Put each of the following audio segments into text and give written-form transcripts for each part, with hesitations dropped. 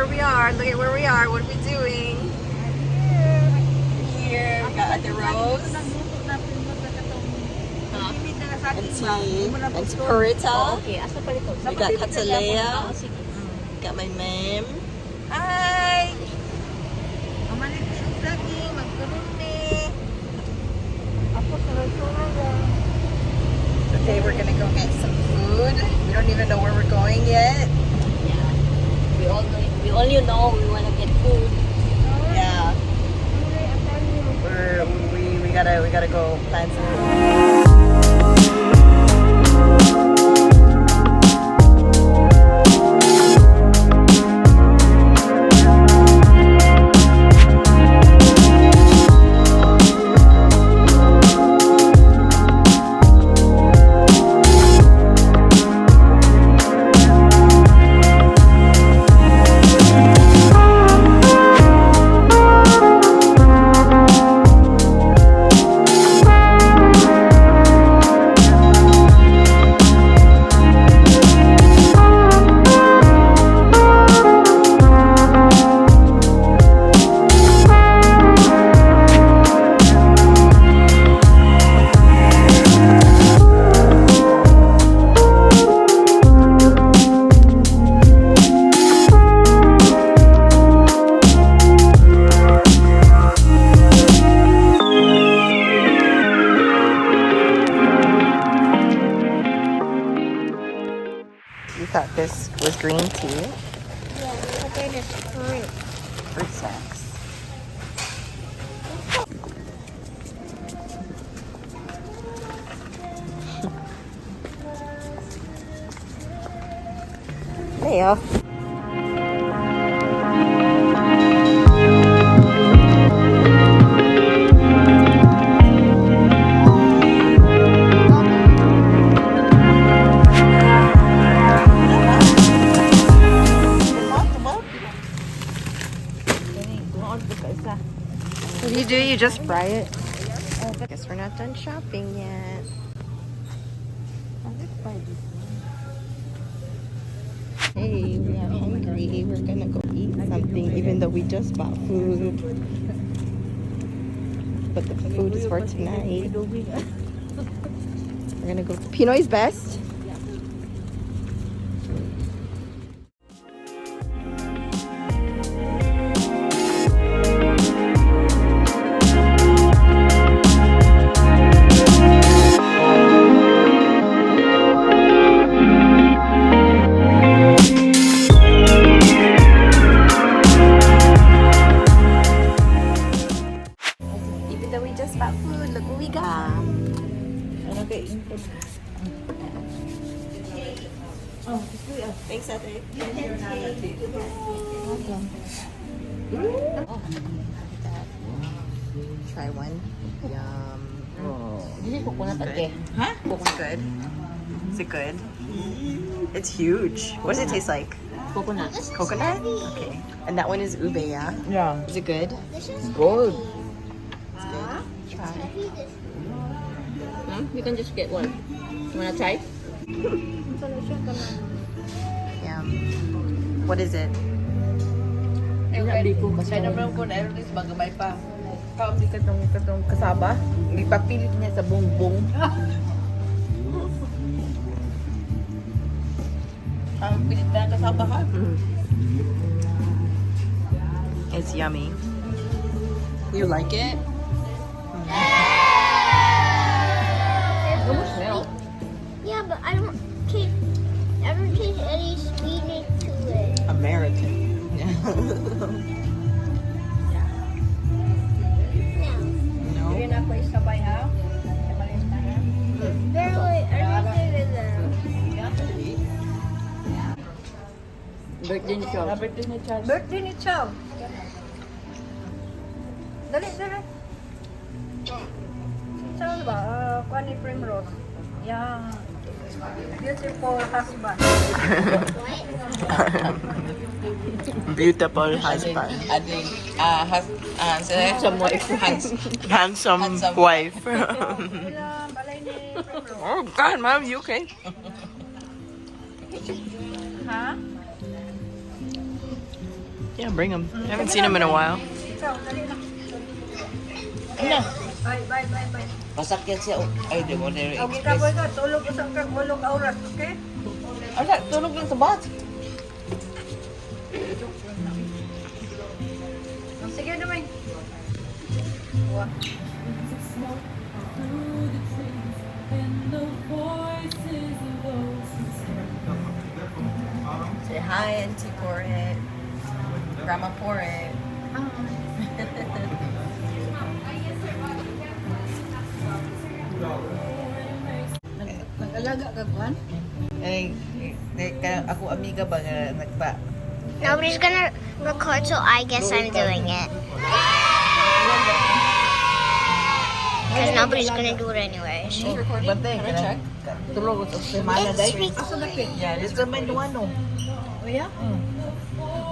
where we are. Look at where we are. What are we doing? Here, we got the rose. And tea. And purita. We got katalea. Got my ma'am. Hi! Okay, we're gonna go get some food. We don't even know where we're going yet. Yeah. We only know we want to get food. Yeah. We gotta go plan some food. You thought this was green tea? Yeah, but then it's fruit. Fruit snacks. Hey y'all. What do? You just fry it? I guess we're not done shopping yet. Hey, we are hungry. We're gonna go eat something even though we just bought food. But the food is for tonight. We're gonna go to Pinoy's Best. Food, look what we got. Thanks, Ate. Try one. Yum. This is coconut again. Huh? It's good. Is it good? It's huge. What does it taste like? Coconut. Coconut? Okay. And that one is ube, yeah? Yeah. Is it good? Good. It's good. Try. You can just get one. You wanna try? Yum. What is it? Kaya naman po na Eronis, magamay pa. Kaum di katong kasaba, ipapilit niya sa bongbong. Ang pilit na kasaba ka. It's yummy. You like it? Yeah, but I don't taste any sweetness to it. American. No. No? Barely everything in there. Birthday ni Charles. Birthday ni Charles. Birthday ni Chow. Dali, dali. Chow ba? Kuha ni Primrose. Yang beautiful husband. Beautiful husband. Adding, Some wife. Handsome wife. Sila, balay ni Primrose. Oh God, Mom, you okay? Ha? Yeah, bring them. I haven't seen them in a while. Ikaw, dali na. Ano? Bye. Masakyan siya. Ay, di mo na Okay, kapoy ka. Tulog ko sa kag 8 oras, okay? Ala, tulog lang sa bus. Sige, naman. Wow. Say hi, Auntie pour it. Grandma pour it. Nag-alaga ka, Juan? Ako amiga ba nga nagpa? Nobody's gonna record, so I guess I'm doing it. Because nobody's gonna do it anyway. Bantay ka na. Tulog sa semana It's dahil. week. Yeah, this is my ano. O yeah?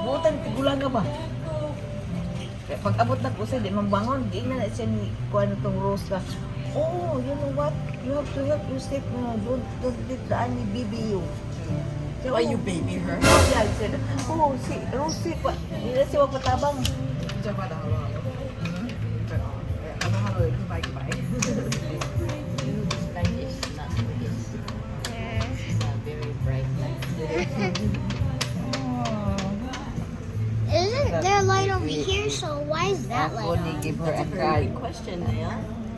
Butan tigulang ka ba? Kaya pag abot na ko di mambangon, di na siya ni kuha na tong rose ka. Oh, you know what? You have to help yourself na. Don't let the ani baby you. Why you baby her? Oh, yeah, I said, oh, si Rose, hindi na siya magpatabang. Isn't there a light over here? So why is that Ako light ni on? give her a Very card. good question, Aya.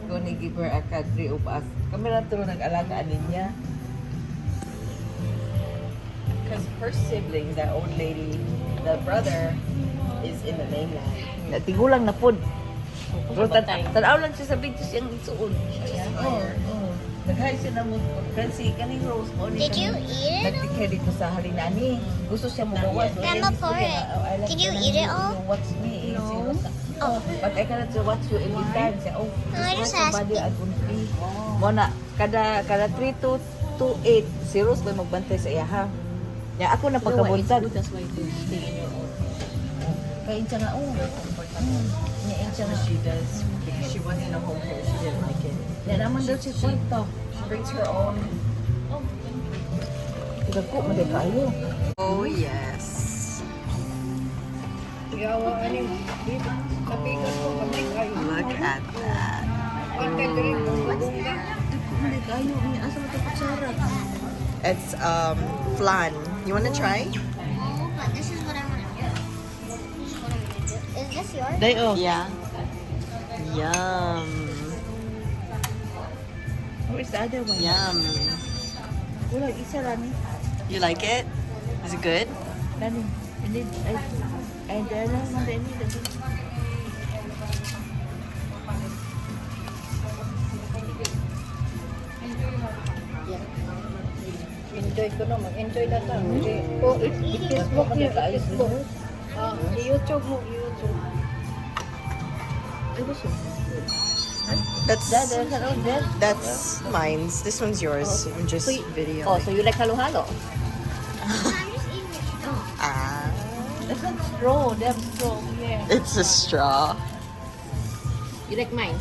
Ako ni give her a card. Three of us. Kami lang ito nag-alagaan niya. Because her sibling, that old lady, the brother, is in the mainland. Natigulang na pod. Pero Patay. tanaw lang siya sa videos yung isuon. Oo. Naghay siya na mo. Kasi kaning Rose mo. Did you eat it? Nagtikay dito sa Halinani. Gusto siya magawas. Grandma, pour it. Did you eat it all? Watch me. No. Oh, but I cannot watch you every time. Siya, oh, No, I just somebody asked at Gunfi. Mo na, kada 3 to 8, si Rose may magbantay sa iya ha. Ya, ako na pagkabuntag. That's why you stay in your own. Kain siya nga, oh. Ngayon siya nga. She does. Because she was in a home care. She didn't like it. Yan naman daw si Kwento. She brings her own. Dagko, maday kayo. Oh, yes. Yawa, ano yung dito. Kapigas ko, kamay kayo. Look at that. Kantay ka rin kung bunga. Maday kayo. Asa mo ito kutsara? It's flan. You want to try? No, but this is what I want to do. This is what I'm gonna do. Is this yours? Day, oh. Yeah. Yum. Where's the other one? Yum. Wala, isa Lani. You like it? Is it good? Lani. I don't know what I need. Enjoy ko na, mag-enjoy na ta. Oh, i-Facebook niyo, i-Facebook. I-YouTube mo, i-YouTube. That's mine's. This one's yours. I'm just video. Oh, so you like halo-halo? I'm just eating it. Ah, That's not straw. They have straw. Yeah. it's a straw. You like mine?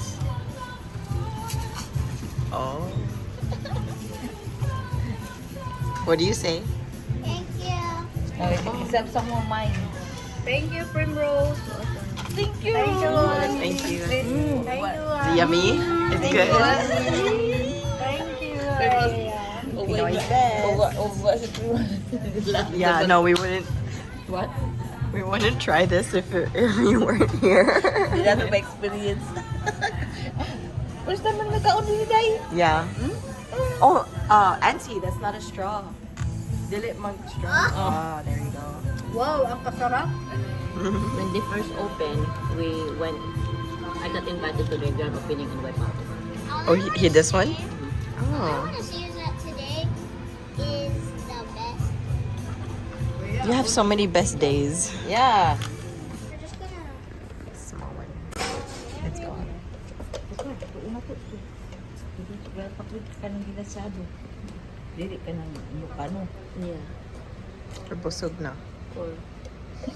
Oh. What do you say? Thank you. Except some more mine. Thank you, Primrose. Thank you. Thank you. Thank you. Thank you. Is it yummy? Is it good? Thank you. Pinoy best. Yeah, no, we wouldn't. What? We wouldn't try this if you weren't here. You have to experience. First time na nagkaon din day. Yeah. Oh, Auntie, that's not a straw. Dili mag straw. Ah, there you go. Wow, ang kasarap. When they first opened, I got invited to their grand opening in Waipahu. Oh, he this one? I Oh. want to see that today is the best. You have so many best days. Yeah. We're just gonna. Small one. Let's go. Kanang ginasado. Dili ka ng mukano. Yeah. Or busog na. Or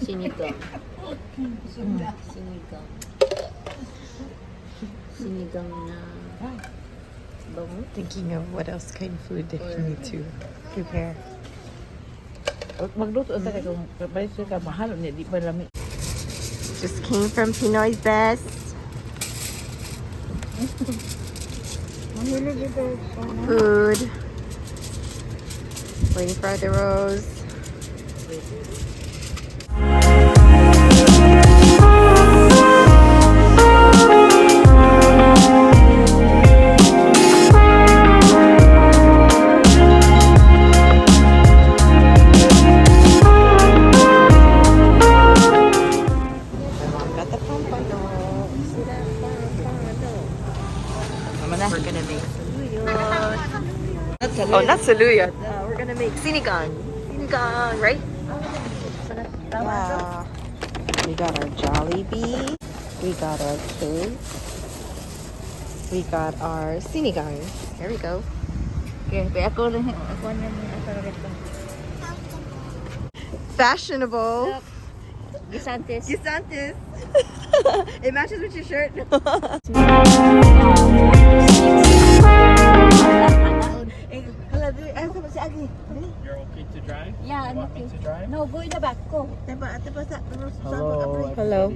sinigang. Sinigang. Sinigang na bango. Thinking of what else kind of food if you need to prepare. Magluto sa kung pabayos ka mahal niya di pa lami. Just came from Pinoy's Best. Food. Waiting for the rows. We're gonna make saluyot. Oh, not saluyot. We're gonna make sinigang. Sinigang, right? Yeah. We got our Jollibee. We got our cake. We got our sinigang. Here we go. Okay, ako na rito. Fashionable. Gisantes. Gisantes. It matches with your shirt. You're okay to drive? Yeah, I'm Want me okay. to drive? No, go in the back. Go. Hello.